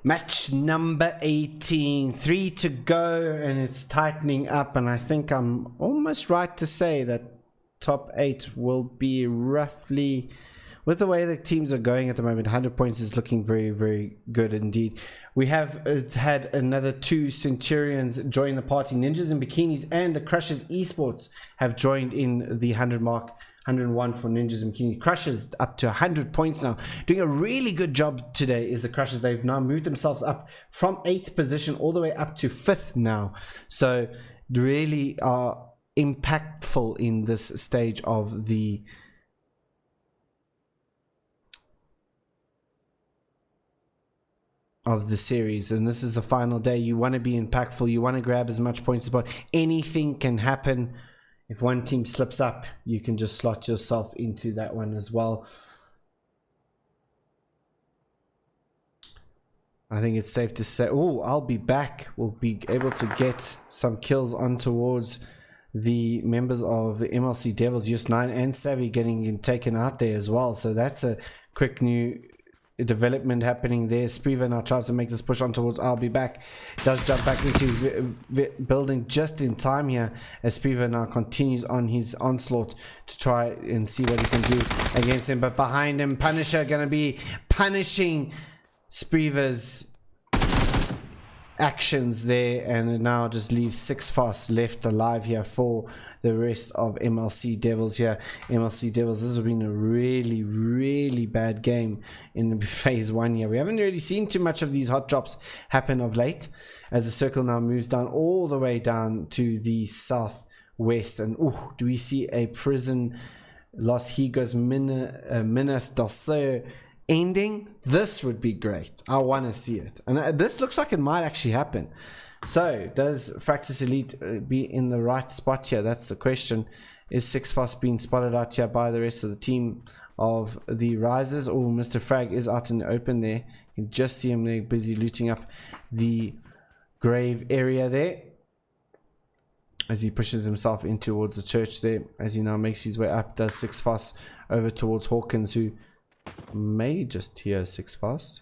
Match number 18, 3 to go, and it's tightening up, and I think I'm almost right to say that top 8 will be roughly, with the way the teams are going at the moment, 100 points is looking very, very good indeed. We have had another 2 Centurions join the party. Ninjas in Bikinis and the Crushers Esports have joined in the 100 mark. 101 for Ninjas and Bikinis. Crushers up to 100 points now. Doing a really good job today is the Crushers. They've now moved themselves up from 8th position all the way up to 5th now. So really are impactful in this stage of the series, and this is the final day. You want to be impactful, you want to grab as much points as possible. Anything can happen. If one team slips up, you can just slot yourself into that one as well. I think it's safe to say, oh, I'll be back. We'll be able to get some kills on towards the members of the MLC Devils, US9 and Savvy getting taken out there as well. So that's a quick new development happening there. Spreever now tries to make this push on towards I'll be back. Does jump back into his building just in time here as Spreever now continues on his onslaught to try and see what he can do against him. But behind him, Punisher going to be punishing Spreever's actions there, and it now just leaves 6 Fast left alive here for the rest of MLC Devils here. MLC Devils, this has been a really, really bad game in phase 1 here. We haven't really seen too much of these hot drops happen of late, as the circle now moves down all the way down to the southwest. And oh, do we see a prison Los Higos Minas del Sur ending? This would be great. I want to see it, and this looks like it might actually happen. So does Fractus Elite be in the right spot here? That's the question. Is 6 Fast being spotted out here by the rest of the team of the Risers? Oh, Mr. Frag is out in the open there. You can just see him there busy looting up the grave area there as he pushes himself in towards the church there. As he now makes his way up, does 6 Fast over towards Hawkins, who may just hear 6 Fast.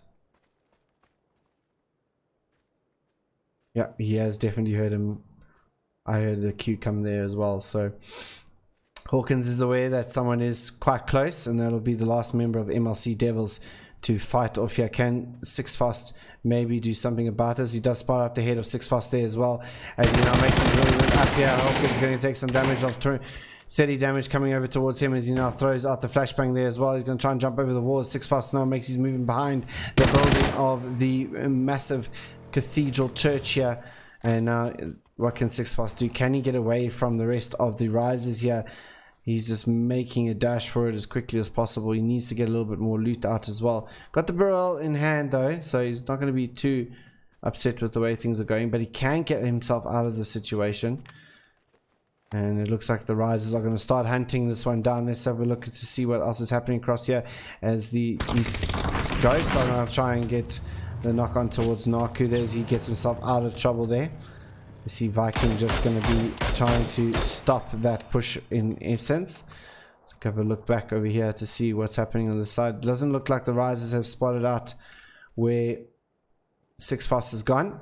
Yeah, he has definitely heard him. I heard the cue come there as well. So Hawkins is aware that someone is quite close, and that'll be the last member of MLC Devils to fight off here. Can 6 Fast maybe do something about this? He does spot out the head of 6 Fast there as well, as he now makes his way up here. Hawkins is going to take some damage off 30 damage coming over towards him as he now throws out the flashbang there as well. He's going to try and jump over the wall. 6 Fast now makes his movement behind the building of the massive cathedral church here. And now what can 6 Fast do? Can he get away from the rest of the risers here? He's just making a dash for it as quickly as possible. He needs to get a little bit more loot out as well. Got the barrel in hand though, so he's not going to be too upset with the way things are going, but he can get himself out of the situation. And it looks like the risers are going to start hunting this one down. Let's have a look to see what else is happening across here as the ghosts are going to try and get the knock on towards Naku there as he gets himself out of trouble there. You see Viking just going to be trying to stop that push in essence. Let's have a look back over here to see what's happening on the side. It doesn't look like the risers have spotted out where 6 Fast has gone.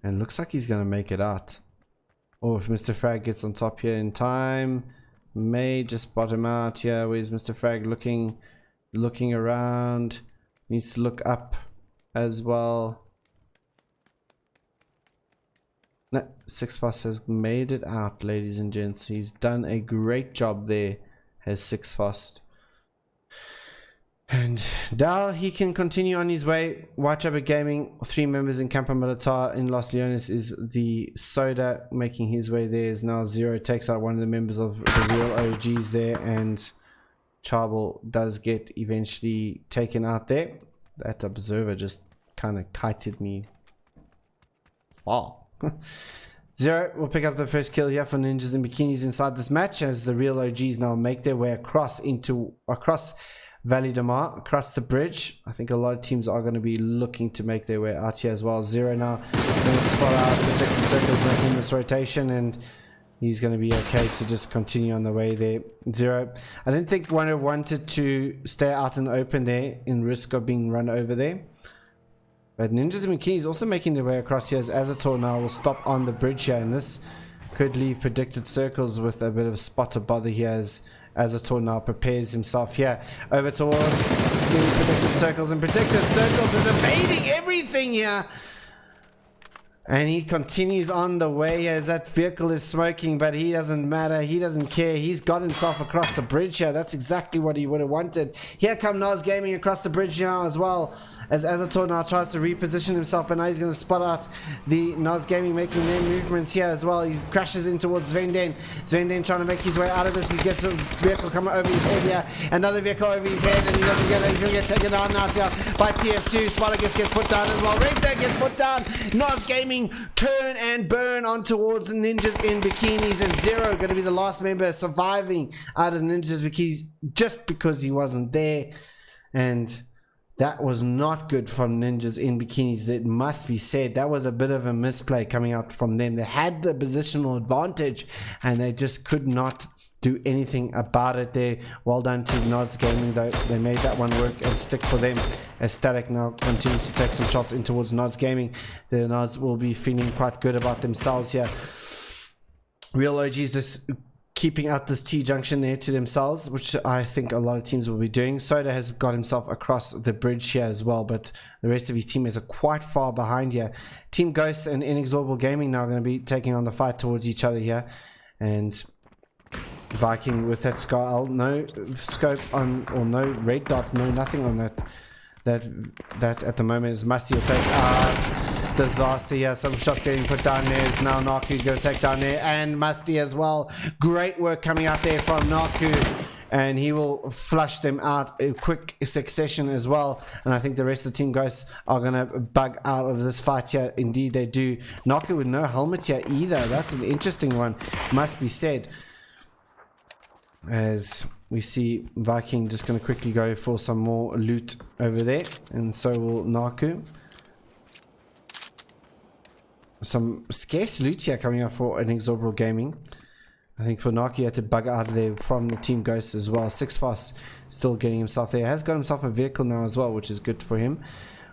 And looks like he's going to make it out. Oh, if Mr. Frag gets on top here in time, may just bottom out here. Where's Mr. Frag looking around? Needs to look up as well. No, 6 Fast has made it out, ladies and gents. He's done a great job there, has 6 Fast. And now he can continue on his way. Whitechapel Gaming, 3 members in Campo Militar in Los Leones is the Soda making his way there. Is now Zero takes out one of the members of the real OGs there, and Charbel does get eventually taken out there. That observer just kind of kited me. Wow. Zero will pick up the first kill here for Ninjas in Bikinis inside this match as the real OGs now make their way across Valley de Mar, across the bridge. I think a lot of teams are going to be looking to make their way out here as well. Zero now going to spot out the different circles making this rotation, and he's going to be okay to just continue on the way there. Zero. I didn't think one wanted to stay out in the open there in risk of being run over there. But Ninjas and Bikinis also making their way across here as Azator now will stop on the bridge here, and this could leave predicted circles with a bit of a spot of bother here as Azator now prepares himself here over towards the predicted circles, and predicted circles is evading everything here. And he continues on the way as that vehicle is smoking, but he doesn't matter. He doesn't care. He's got himself across the bridge here. That's exactly what he would have wanted. Here come Nas Gaming across the bridge now as well, as Azator now tries to reposition himself, but now he's going to spot out the Nas Gaming making their movements here as well. He crashes in towards Svenden. Svenden trying to make his way out of this. He gets a vehicle coming over his head here. Another vehicle over his head, and he doesn't get it. He's going to get taken down now by TF2. Spartacus gets put down as well. Racer gets put down. Nas Gaming turn and burn on towards Ninjas in Bikinis, and Zero going to be the last member surviving out of Ninjas Bikinis just because he wasn't there. And that was not good from Ninjas in Bikinis, that must be said. That was a bit of a misplay coming out from them. They had the positional advantage and they just could not do anything about it there. Well done to Nas Gaming though. They made that one work and stick for them, as Static now continues to take some shots in towards Nas Gaming. The Nas will be feeling quite good about themselves here. Real OGs just keeping out this T-junction there to themselves, which I think a lot of teams will be doing. Soda has got himself across the bridge here as well, but the rest of his teammates are quite far behind here. Team Ghost and Inexorable Gaming now going to be taking on the fight towards each other here. And Viking with that Scar, no scope on, or no red dot, no nothing on that at the moment is Musty will take out. Disaster here, some shots getting put down there. Is now Naku going to take down there, and Musty as well. Great work coming out there from Naku, and he will flush them out in quick succession as well. And I think the rest of the Team Ghosts are going to bug out of this fight here. Indeed they do. Naku with no helmet here either. That's an interesting one, must be said. As we see Viking just going to quickly go for some more loot over there, and so will Naku. Some scarce loot here coming up for Inexorable Gaming. I think for Naku, he had to bug out of there from the Team Ghosts as well. Six Fast still getting himself there. Has got himself a vehicle now as well, which is good for him.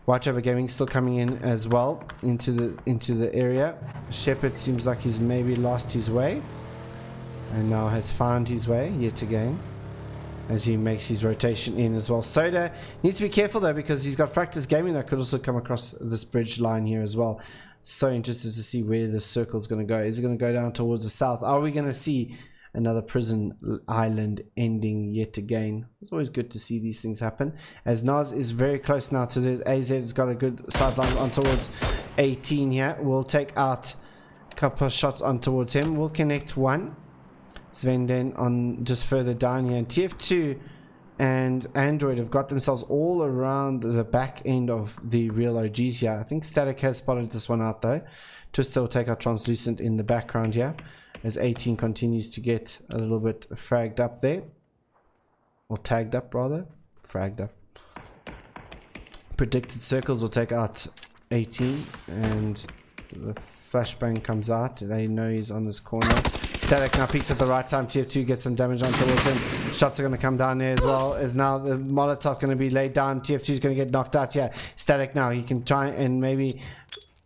Whiteover Gaming still coming in as well into the area. Shepard seems like he's maybe lost his way, and now has found his way yet again as he makes his rotation in as well. Soda needs to be careful though, because he's got Fractus Gaming that could also come across this bridge line here as well. So interested to see where this circle is going to go. Is it going to go down towards the south? Are we going to see another prison island ending yet again? It's always good to see these things happen, as Nas is very close now to the AZ. Has got a good sideline on towards 18 here. We'll take out a couple of shots on towards him. We'll connect one. Svenden on just further down here, and TF2 and Android have got themselves all around the back end of the real OGs here. I think Static has spotted this one out though. Twister will take out Translucent in the background here, as 18 continues to get a little bit fragged up there, or tagged up rather, fragged up. Predicted Circles will take out 18, and the flashbang comes out. They know he's on this corner. Static now peeks at the right time. TF2 gets some damage on towards him. Shots are going to come down there as well, as now the Molotov going to be laid down. TF2 is going to get knocked out here. Static now, he can try and maybe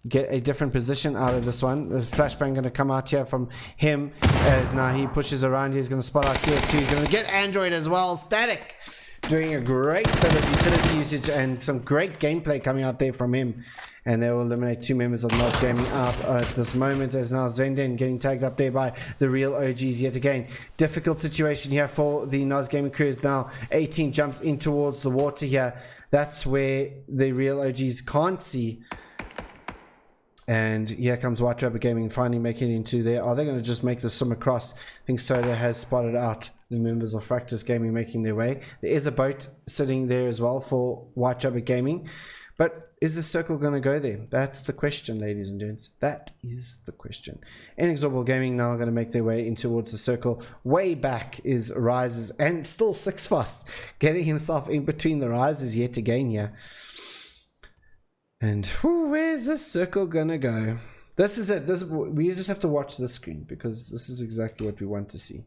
get a different position out of this one. The flashbang going to come out here from him, as now he pushes around. He's going to spot out TF2. He's going to get Android as well. Static doing a great bit of utility usage and some great gameplay coming out there from him, and they will eliminate two members of Nas Gaming out at this moment, as now Zvenden getting tagged up there by the real OGs yet again. Difficult situation here for the Nas Gaming crew, as now 18 jumps in towards the water here. That's where the real OGs can't see. And here comes White Rabbit Gaming finally making it into there. Are they going to just make the swim across? I think Soda has spotted out the members of Fractus Gaming making their way. There is a boat sitting there as well for White Rabbit Gaming. But is the circle going to go there? That's the question, ladies and gents. That is the question. Inexorable Gaming now going to make their way in towards the circle. Way back is Rises, and still Six Fast getting himself in between the Rises yet again here. And where's this circle gonna go? This is it. We just have to watch this screen because this is exactly what we want to see.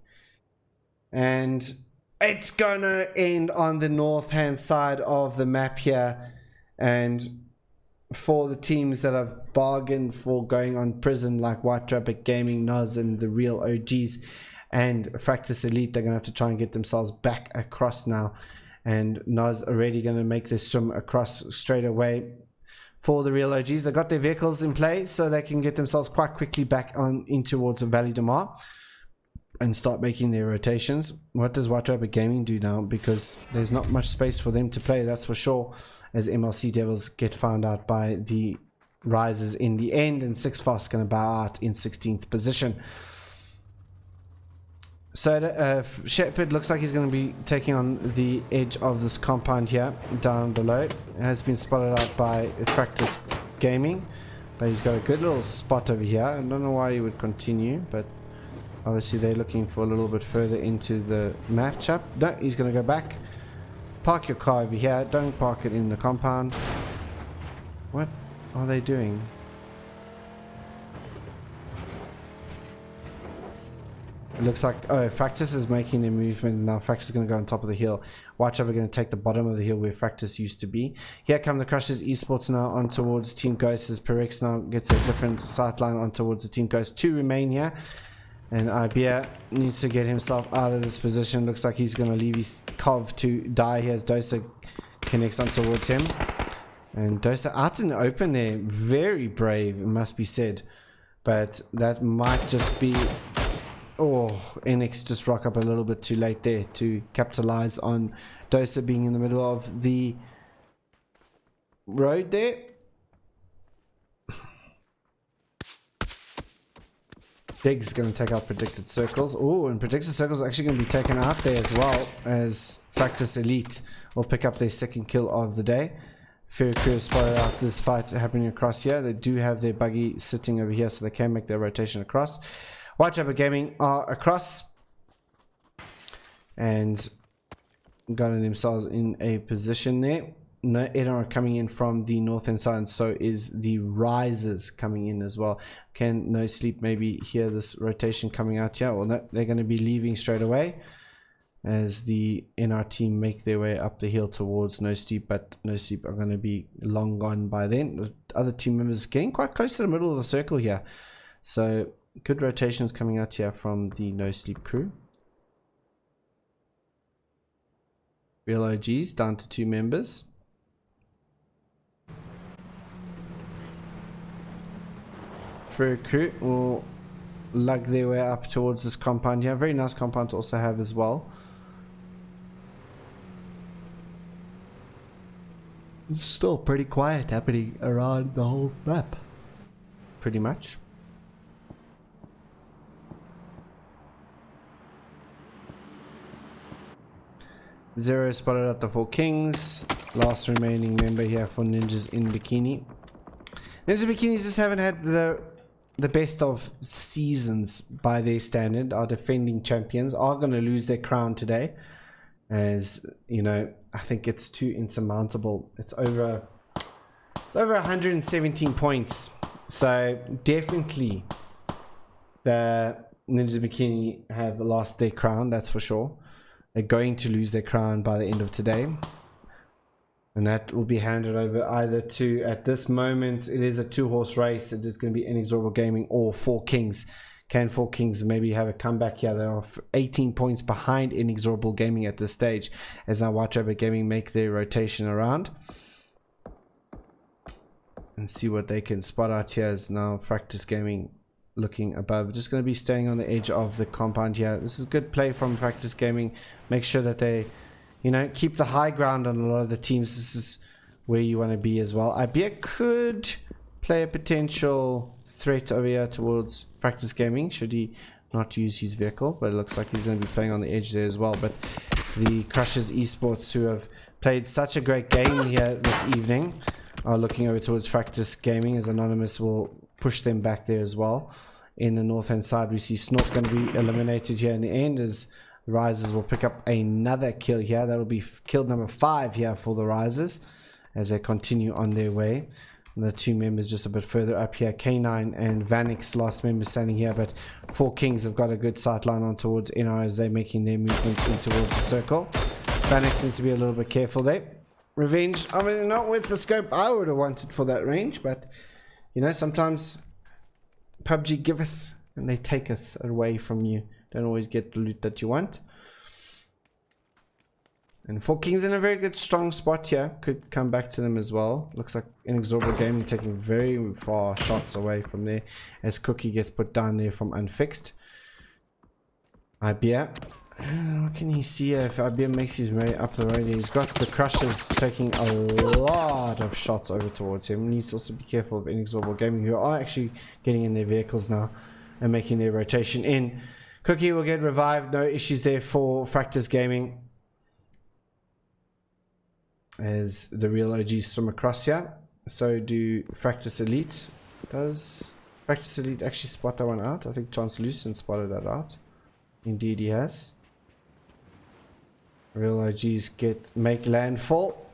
And it's gonna end on the north hand side of the map here, and for the teams that have bargained for going on prison like White Rabbit Gaming, Noz, and the real OGs and Fractus Elite, they're gonna have to try and get themselves back across now. And Noz already gonna make this swim across straight away. For the real OGs, they got their vehicles in play so they can get themselves quite quickly back on in towards Valley de Mar and start making their rotations. What does White Rabbit Gaming do now? Because there's not much space for them to play, that's for sure, as MLC Devils get found out by the Risers in the end, and Six Fast going to bow out in 16th position. So Shepherd looks like he's going to be taking on the edge of this compound here down below. It has been spotted out by Fractus Gaming, but he's got a good little spot over here. I don't know why he would continue, but obviously they're looking for a little bit further into the matchup. No, he's going to go back. Park your car over here. Don't park it in the compound. What are they doing? It looks like, oh, Fractus is making their movement. Now Fractus is going to go on top of the hill. White Rabbit are going to take the bottom of the hill where Fractus used to be. Here come the Crushers Esports now on towards Team Ghost, as Perex now gets a different sight line on towards the Team Ghost. 2 remain here. And Ibia needs to get himself out of this position. Looks like he's going to leave his Cov to die here as Dosa connects on towards him. And Dosa out in the open there. Very brave, it must be said. But that might just be... Oh, NX just rock up a little bit too late there to capitalize on Dosa being in the middle of the road there. Dig's going to take out Predicted Circles. Oh, and Predicted Circles are actually going to be taken out there as well, as Fractus Elite will pick up their second kill of the day. Fairy Crew has spotted out this fight happening across here. They do have their buggy sitting over here, so they can make their rotation across. White Rabbit Gaming are across and gotten themselves in a position there. No, Edna are coming in from the north-hand side, and so is the Risers coming in as well. Can No Sleep maybe hear this rotation coming out here? Well, no, they're going to be leaving straight away as the NR team make their way up the hill towards No Sleep, but No Sleep are going to be long gone by then. The other team members getting quite close to the middle of the circle here. So good rotations coming out here from the No Sleep crew. Real OGs down to 2 members. Fairy Crew will lug their way up towards this compound here. Very nice compound to also have as well. It's still pretty quiet happening around the whole map. Pretty much. Zero spotted out the 4 Kings. Last remaining member here for Ninjas in Bikini. Ninja Bikinis just haven't had the best of seasons by their standard. Our defending champions are going to lose their crown today, as you know. I think it's too insurmountable. It's over 117 points, so definitely the Ninja Bikini have lost their crown, that's for sure. They're going to lose their crown by the end of today, and that will be handed over either to, at this moment it is a 2-horse race. It is going to be Inexorable Gaming or 4 Kings. Can 4 Kings maybe have a comeback here? They are 18 points behind Inexorable Gaming at this stage, as now White Rabbit Gaming make their rotation around and see what they can spot out here. As now Fractus Gaming looking above, just going to be staying on the edge of the compound here. This is good play from Fractus Gaming. Make sure that they, you know, keep the high ground on a lot of the teams. This is where you want to be as well. Ibia could play a potential threat over here towards Fractus Gaming should he not use his vehicle, but it looks like he's going to be playing on the edge there as well. But the Crushers Esports, who have played such a great game here this evening, are looking over towards Fractus Gaming, as Anonymous will push them back there as well. In the north hand side, we see Snork going to be eliminated here in the end, as Risers will pick up another kill here. That will be kill number 5 here for the Risers as they continue on their way. And the two members just a bit further up here. K9 and Vanix, last member standing here, but 4 Kings have got a good sight line on towards NR as they're making their movements in towards the circle. Vanix needs to be a little bit careful there. Revenge, I mean, not with the scope I would have wanted for that range, but you know, sometimes PUBG giveth and they taketh away from you. Don't always get the loot that you want. And 4 Kings in a very good strong spot here. Could come back to them as well. Looks like Inexorable Gaming taking very far shots away from there as Cookie gets put down there from Unfixed. Ibia. What can you see here if Ibia makes his way up the road? He's got the Crushers taking a lot of shots over towards him. He needs to also be careful of Inexorable Gaming, who are actually getting in their vehicles now and making their rotation in. Cookie will get revived. No issues there for Fractus Gaming, as the real OGs swim across here. So do Fractus Elite. Does Fractus Elite actually spot that one out? I think Translucent spotted that out. Indeed he has. Real OGs make landfall.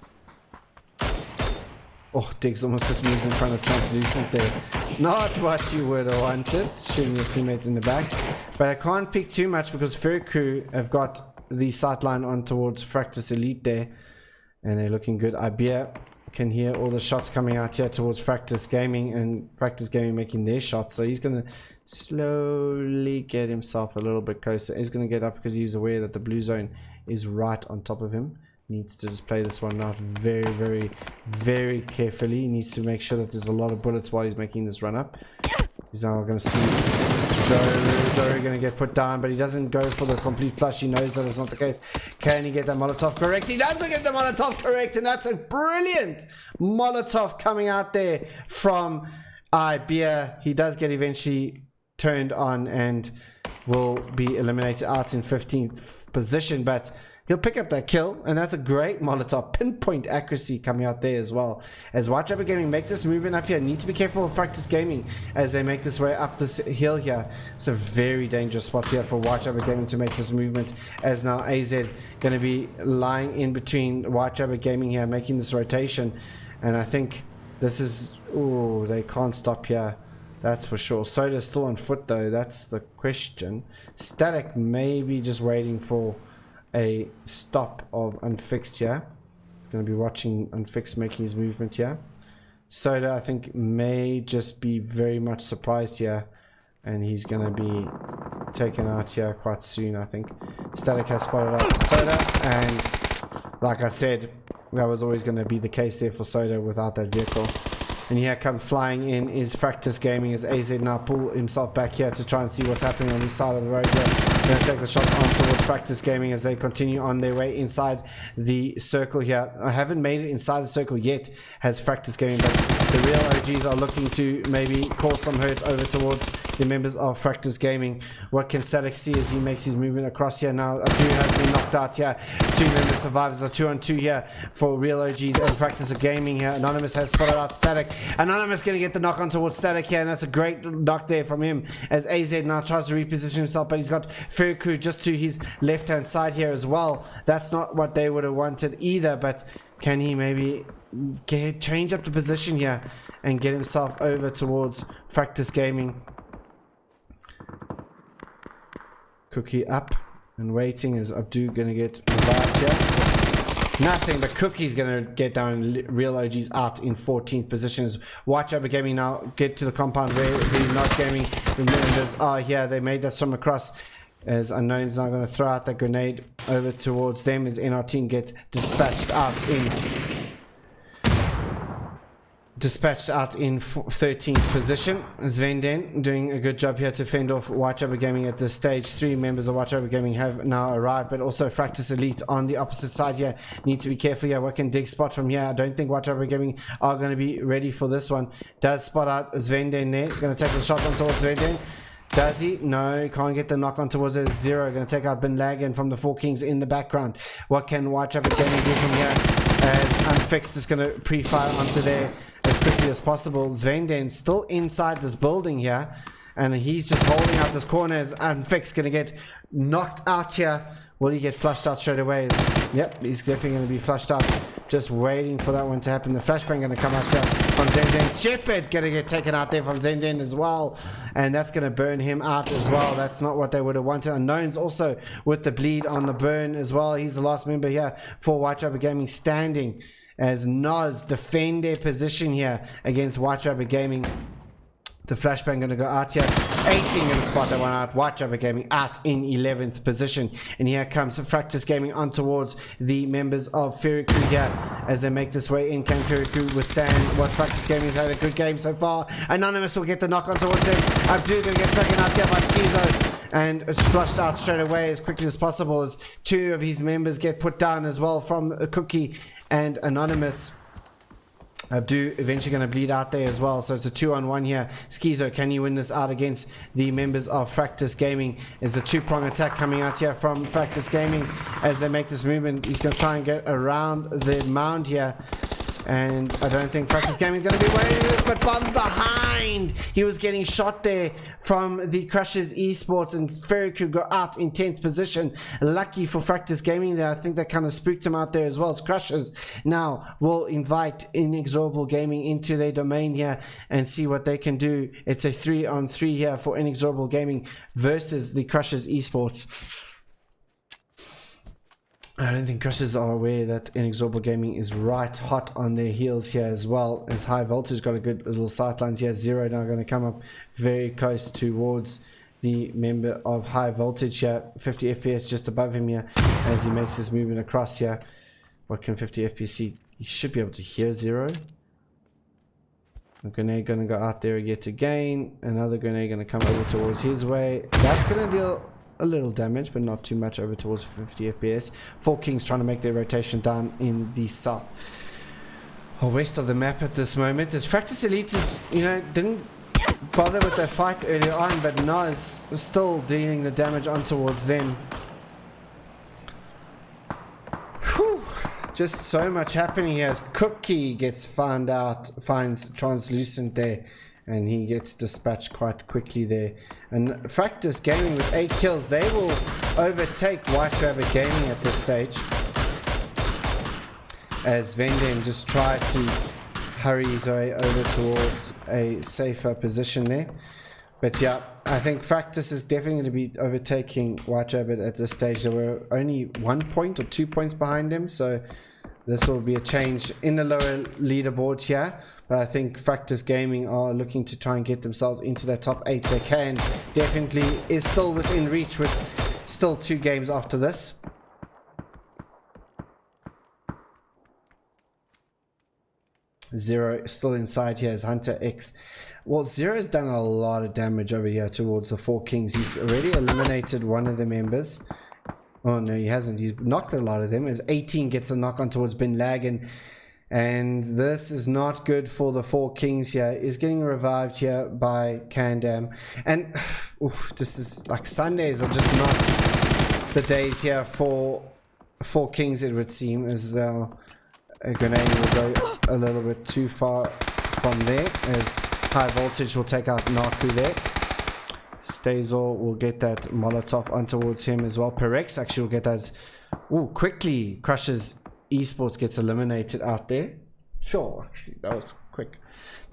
Oh, Diggs almost just moves in front of Translucent there. Not what you would have wanted, shooting your teammate in the back. But I can't pick too much because Fur Crew have got the sight line on towards Fractus Elite there. And they're looking good. Ibia can hear all the shots coming out here towards Fractus Gaming, and Fractus Gaming making their shots. So he's going to slowly get himself a little bit closer. He's going to get up because he's aware that the blue zone is right on top of him. Needs to just play this one out very, very, very carefully. He needs to make sure that there's a lot of bullets while he's making this run up. He's now going to see Dory going to get put down, but he doesn't go for the complete flush. He knows that it's not the case. Can he get that Molotov correct? He doesn't get the Molotov correct, and that's a brilliant Molotov coming out there from Ibia. He does get eventually turned on and will be eliminated out in 15th position, but he'll pick up that kill, and that's a great Molotov. Pinpoint accuracy coming out there as well. As Whitejumper Gaming make this movement up here, need to be careful of Fractus Gaming as they make this way up this hill here. It's a very dangerous spot here for Whitejumper Gaming to make this movement, as now AZ going to be lying in between Whitejumper Gaming here, making this rotation. And I think this is... oh, they can't stop here. That's for sure. Soda's still on foot though. That's the question. Static maybe just waiting for a stop of Unfixed here. He's going to be watching Unfixed making his movement here. Soda, I think, may just be very much surprised here, and he's going to be taken out here quite soon, I think. Static has spotted out Soda, and like I said, that was always going to be the case there for Soda without that vehicle. And here come flying in is Fractus Gaming as AZ now pull himself back here to try and see what's happening on this side of the road here. Going to take the shot on towards Fractus Gaming as they continue on their way inside the circle here. I haven't made it inside the circle yet, has Fractus Gaming, but the real OGs are looking to maybe cause some hurt over towards the members of Fractus Gaming. What can Static see as he makes his movement across here now? Adu has been knocked out here. 2 members survivors are 2-on-2 here for real OGs and Fractus Gaming here. Anonymous has spotted out Static. Anonymous going to get the knock on towards Static here, and that's a great knock there from him as AZ now tries to reposition himself, but he's got Furku just to his left hand side here as well. That's not what they would have wanted either, but can he maybe change up the position here and get himself over towards Fractus Gaming? Cookie up and waiting. Is Abdu going to get revived here? Nothing, but Cookie's going to get down. Real OG's out in 14th positions. Whitejumper Gaming now get to the compound where the Nos Gaming members are here. They made that swim across as Unknown is now going to throw out that grenade over towards them as NR team get dispatched out in 13th position. Svenden doing a good job here to fend off Whitejumper Gaming at this stage. 3 members of Whitejumper Gaming have now arrived, but also Fractus Elite on the opposite side here. Need to be careful here. What can Dig spot from here? I don't think Whitejumper Gaming are going to be ready for this one. Does spot out Svenden there. Going to take the shot on towards Svenden. Does he? No, can't get the knock on towards a 0. Going to take out Bin Laden from the 4 Kings in the background. What can Whitejumper Gaming do from here? As Unfixed is going to pre-fire onto there as quickly as possible. Svenden still inside this building here, and he's just holding out this corner as Unfixed going to get knocked out here. Will he get flushed out straight away? Yep, he's definitely going to be flushed out. just waiting for that one to happen. The flashbang going to come out here from Zenden. Shepherd going to get taken out there from Zenden as well, and that's going to burn him out as well. That's not what they would have wanted. Unknown's also with the bleed on the burn as well. He's the last member here for White Rabbit Gaming standing as Noz defend their position here against White Rabbit Gaming. The flashbang going to go out here. 18 going to spot that one out. White Rabbit Gaming out in 11th position. And here comes Fractus Gaming on towards the members of Feriku here as they make this way in. Can Feriku withstand what Fractus Gaming has had a good game so far? Anonymous will get the knock on towards him. Abdu going to get taken out here by Schizo. And it's flushed out straight away as quickly as possible as two of his members get put down as well from Cookie and Anonymous. Abdu eventually going to bleed out there as well, so it's a 2-on-1 here. Schizo, can you win this out against the members of Fractus Gaming? There's a two-prong attack coming out here from Fractus Gaming as they make this movement. He's going to try and get around the mound here, and I don't think Fractus Gaming is going to be waiting, but from behind he was getting shot there from the Crushers Esports, and Feriku got out in 10th position. Lucky for Fractus Gaming there. I think that kind of spooked him out there as well as Crushers. Now we'll invite Inexorable Gaming into their domain here and see what they can do. It's a 3-on-3 here for Inexorable Gaming versus the Crushers Esports. I don't think Crushers are aware that Inexorable Gaming is right hot on their heels here as well, as High Voltage got a good little sightlines here. Zero now going to come up very close towards the member of High Voltage here. 50 FPS just above him here as he makes his movement across here. What can 50 FPS see? He should be able to hear Zero. A grenade going to go out there yet again. Another grenade going to come over towards his way. That's going to deal a little damage, but not too much over towards 50 FPS. Four Kings trying to make their rotation down in the south or west of the map at this moment. As Fractus Elite is, didn't bother with their fight earlier on, but Nas is still dealing the damage on towards them. Whew. Just so much happening here as Cookie gets finds Translucent there, and he gets dispatched quite quickly there. And Fractus Gaming with 8 kills, they will overtake White Rabbit Gaming at this stage, as Venden just tries to hurry his way over towards a safer position there. But yeah, I think Fractus is definitely going to be overtaking White Rabbit at this stage. There were only 1 point or 2 points behind him, so this will be a change in the lower leaderboard here. But I think Fractus Gaming are looking to try and get themselves into their top 8. They can definitely, is still within reach with still 2 games after this. Zero still inside here as Hunter X. Well, Zero's done a lot of damage over here towards the Four Kings. He's already eliminated one of the members. Oh no, he hasn't. He's knocked a lot of them as 18 gets a knock on towards Bin Laden. And this is not good for the Four Kings here. He's getting revived here by Kandam. And this is like Sundays are just not the days here for Four Kings, it would seem, as a grenade will go a little bit too far from there, as High Voltage will take out Naku there. Stazor will get that Molotov on towards him as well. Perex actually will get those. Quickly Crushers Esports gets eliminated out there. Sure, actually, that was quick.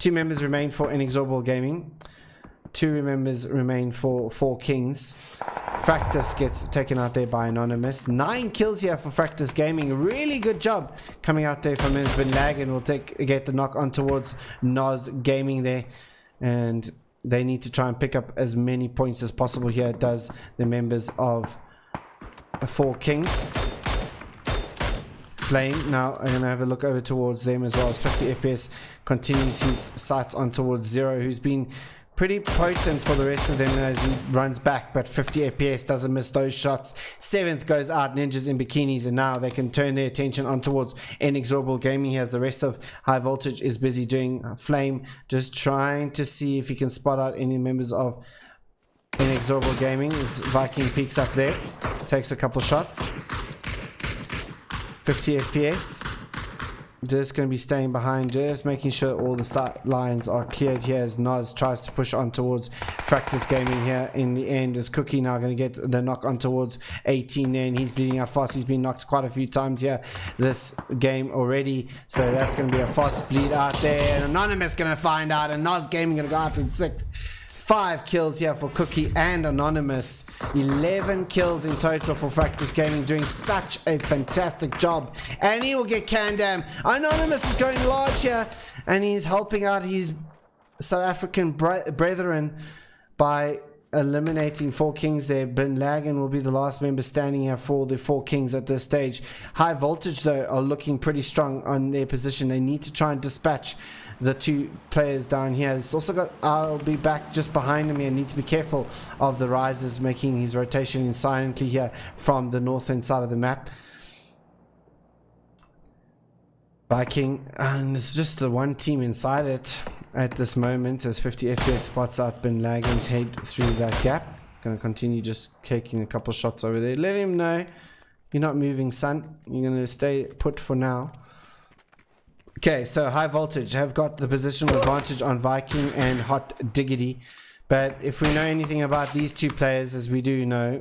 2 members remain for Inexorable Gaming. 2 members remain for Four Kings. Fractus gets taken out there by Anonymous. 9 kills here for Fractus Gaming. Really good job coming out there from Bin Laden. Will get the knock on towards Noz Gaming there. And they need to try and pick up as many points as possible here. It does the members of the Four Kings. Flame now I'm gonna have a look over towards them as well, as 50 FPS continues his sights on towards Zero, who's been pretty potent for the rest of them as he runs back, but 50 FPS doesn't miss those shots. 7th goes out, Ninjas in Bikinis, and now they can turn their attention on towards Inexorable Gaming here, as the rest of High Voltage is busy doing Flame, just trying to see if he can spot out any members of Inexorable Gaming. As Viking peeks up there, takes a couple shots. 50 FPS. just going to be staying behind, just making sure all the side lines are cleared here as Noz tries to push on towards Fractus Gaming here. In the end, is Cookie now going to get the knock on towards 18 there, and he's bleeding out fast. He's been knocked quite a few times here this game already, so that's going to be a fast bleed out there, and Anonymous going to find out, and Noz Gaming going to go out in 6th. 5 kills here for Cookie and Anonymous. 11 kills in total for Fractus Gaming, doing such a fantastic job. And he will get Candam. Anonymous is going large here, and he's helping out his South African brethren by eliminating 4 Kings there. Bin Laden will be the last member standing here for the 4 Kings at this stage. High Voltage, though, are looking pretty strong on their position. They need to try and dispatch the 2 players down here. It's also got I'll be back just behind him here. Need to be careful of the Risers making his rotation in silently here from the northern side of the map. Viking, and it's just the one team inside it at this moment as 50 FPS spots out Bin Laden's head through that gap. Gonna continue just taking a couple shots over there. Let him know you're not moving, son. You're gonna stay put for now. Okay, so High Voltage have got the positional advantage on Viking and Hot Diggity. But if we know anything about these 2 players, as we do know,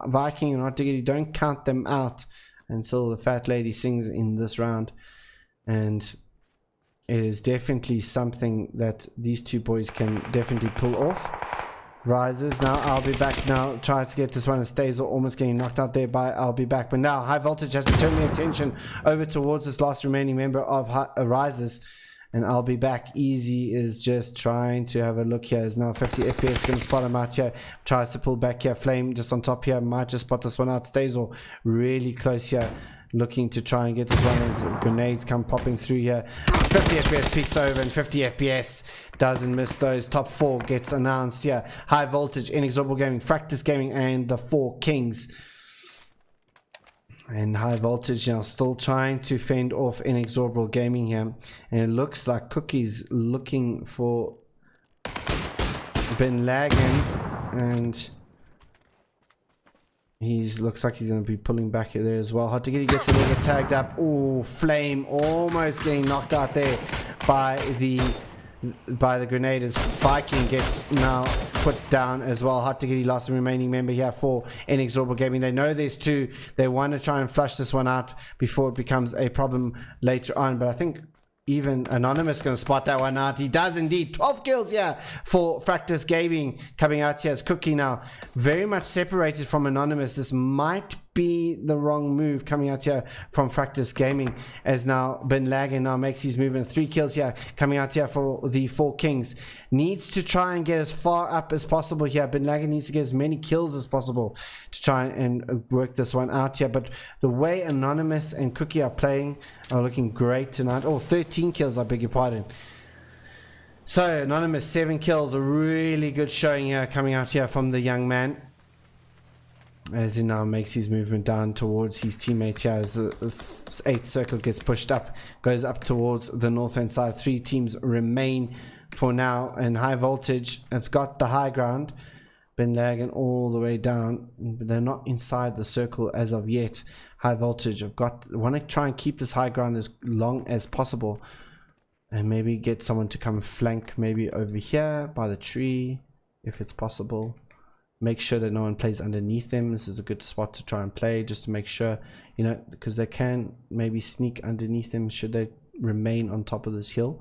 Viking and Hot Diggity, don't count them out until the fat lady sings in this round. And it is definitely something that these 2 boys can definitely pull off. Rises now. I'll be back now. Try to get this one, and stays almost getting knocked out there by I'll be back. But now High Voltage has to turn their attention over towards this last remaining member of Rises, and I'll be back. Easy is just trying to have a look here. Is now 50 FPS, going to spot him out here. Tries to pull back here. Flame just on top here. Might just spot this one out. Stays all really close here, looking to try and get this one as grenades come popping through here. 50 FPS peaks over, and 50 FPS doesn't miss those. Top 4 gets announced here. High Voltage, Inexorable Gaming, Fractus Gaming, and the 4 Kings. And High Voltage now still trying to fend off Inexorable Gaming here. And it looks like Cookie's looking for Bin Laden, and looks like he's going to be pulling back there as well. Hot Diggity gets a little bit tagged up. Oh, Flame almost getting knocked out there by the grenaders. Viking gets now put down as well. Hot Diggity lost the remaining member here for Inexorable Gaming. They know there's 2. They want to try and flush this one out before it becomes a problem later on. But I think even Anonymous going to spot that one out. He does indeed. 12 kills here for Fractus Gaming coming out here as Cookie now very much separated from Anonymous. This might be the wrong move coming out here from Fractus Gaming, as now Bin Laden now makes his movement. 3 kills here coming out here for the 4 Kings. Needs to try and get as far up as possible here. Bin Laden needs to get as many kills as possible to try and work this one out here. But the way Anonymous and Cookie are playing are looking great tonight. Oh, 13 kills, I beg your pardon. So Anonymous, 7 kills, a really good showing here coming out here from the young man, as he now makes his movement down towards his teammate here as the 8th circle gets pushed up, goes up towards the northern side. 3 teams remain for now, and High Voltage have got the high ground. Bin Laden all the way down, but they're not inside the circle as of yet. High Voltage want to try and keep this high ground as long as possible, and maybe get someone to come flank maybe over here by the tree if it's possible. Make sure that no one plays underneath them. This is a good spot to try and play, just to make sure, you know, because they can maybe sneak underneath them should they remain on top of this hill.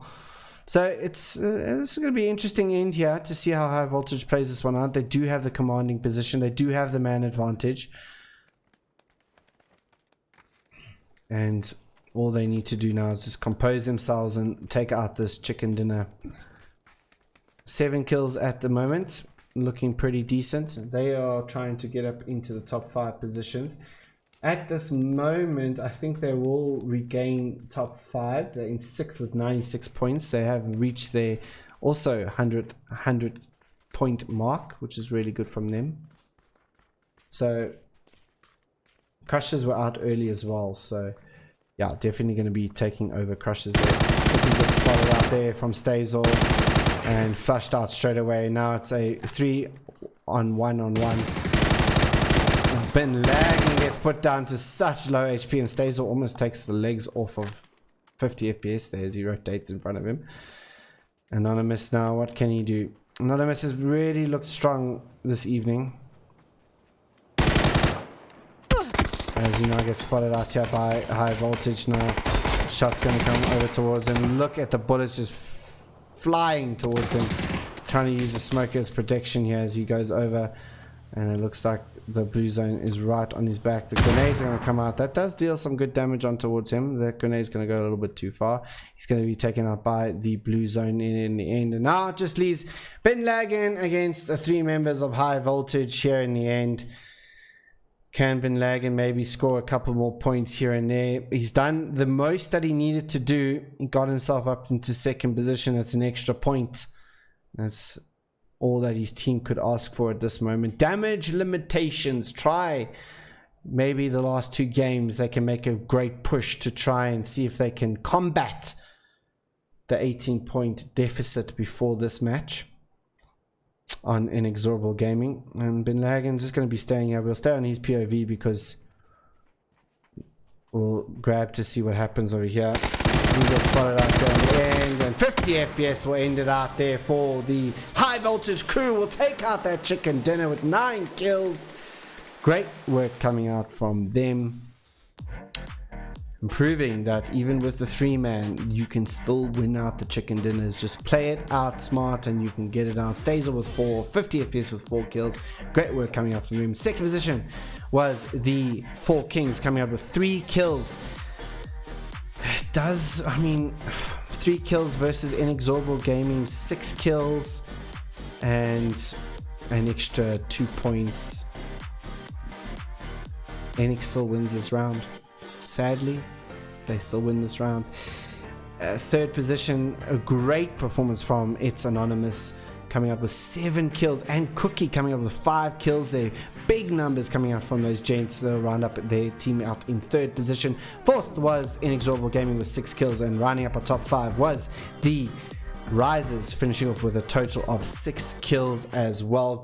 So this is going to be an interesting end here to see how High Voltage plays this one out. They do have the commanding position. They do have the man advantage. And all they need to do now is just compose themselves and take out this chicken dinner. 7 kills at the moment. Looking pretty decent. They are trying to get up into the top 5 positions. At this moment, I think they will regain top 5. They're in 6th with 96 points. They have reached their also 100 point mark, which is really good from them. So Crushers were out early as well. So yeah, definitely going to be taking over Crushers there. Looking good spotted out there from Stazel and flushed out straight away. Now it's a 3-on-1-on-1. Bin Laden gets put down to such low HP, and Stazel almost takes the legs off of 50 FPS there as he rotates in front of him. Anonymous now, what can he do? Anonymous has really looked strong this evening. As you know, gets spotted out here by high voltage now. Shot's going to come over towards him. Look at the bullets just flying towards him. Trying to use the smoke as protection here as he goes over. And it looks like the blue zone is right on his back. The grenades are going to come out. That does deal some good damage on towards him. That grenade's going to go a little bit too far. He's going to be taken out by the blue zone in the end. And now it just leaves Bin Laden against the 3 members of high voltage here in the end. Can Bin Laden maybe score a couple more points here and there? He's done the most that he needed to do. He got himself up into 2nd position. That's an extra point. That's all that his team could ask for at this moment. Damage limitations. Try maybe the last 2 games they can make a great push to try and see if they can combat the 18-point deficit before this match on Inexorable Gaming. And Bin Laden's just going to be staying here. We'll stay on his POV because we'll grab to see what happens over here. He gets spotted out here in the end, and 50 FPS will end it out there for the high voltage crew. Will take out that chicken dinner with 9 kills. Great work coming out from them, proving that even with the 3-man you can still win out the chicken dinners. Just play it out smart and you can get it out. Stays with 4, 50 FPS with 4 kills. Great work coming up from him. 2nd position was the 4 Kings coming out with 3 kills. I mean 3 kills versus Inexorable Gaming 6 kills and an extra 2 points. Enix still wins this round. Sadly, they still win this round. 3rd position, a great performance from It's Anonymous, coming out with 7 kills, and Cookie coming up with 5 kills there. Big numbers coming out from those gents. They'll round up their team out in 3rd position. 4th was Inexorable Gaming with 6 kills, and rounding up a top 5 was the Risers, finishing off with a total of 6 kills as well.